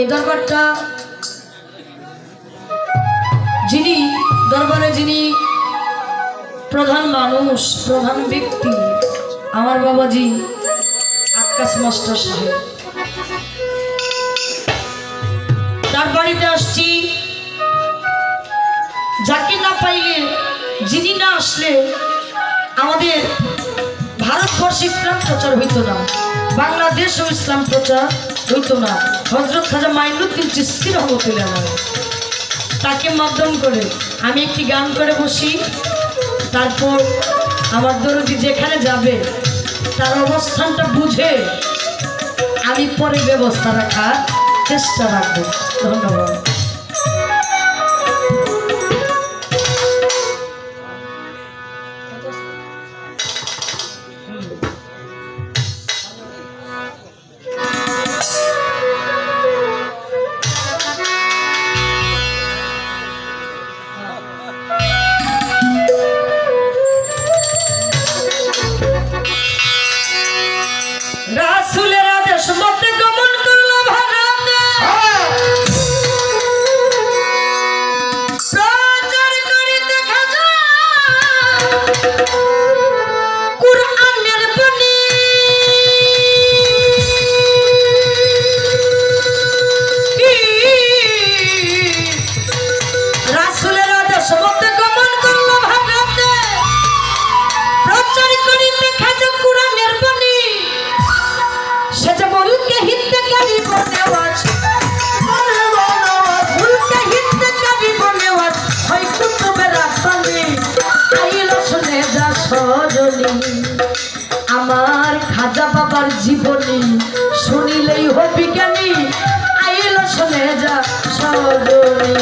এই দরবারটা দরবারে যিনি প্রধান মানুষ, প্রধান ব্যক্তি আমার বাবাজি আকাশ মাস্টার সাহেব। তার বাড়িতে আসছি। যাকে না পাইলে, যিনি না আসলে আমাদের ভারতবর্ষে ইসলাম প্রচার হইতো না, বাংলাদেশেও ইসলাম প্রচার হইতো না। হযরত খাজা মাইনুদ্দিন চিশতি রহমতুল্লাহ আলাইহি তাকে মাধ্যম করে আমি একটি গান করে বসি। তারপর আমার দরদি যেখানে যাবে তার অবস্থানটা বুঝে আমি পরে ব্যবস্থা রাখার চেষ্টা রাখবো। ধন্যবাদ। রাসূলের আদেশ মতে গমন করলো ভারতে, প্রচার করিতে খাজা কুরআনের বাণী। রাসূলের আদেশ মতে গমন করলো ভারতে, প্রচার করিতে খাজা কুরআনের বাণী। সেটা বলকে হিন্দে কারি বনেওয়াজ, বলকে হিন্দে কারি বনেওয়াজ, হয় কুতুবে রাব্বানি আইলো শুনে যা সজনী। আমার খাজা বাবার জীবনী শুনিলেই হবি জ্ঞানী, আইলো শুনে যা সজনী।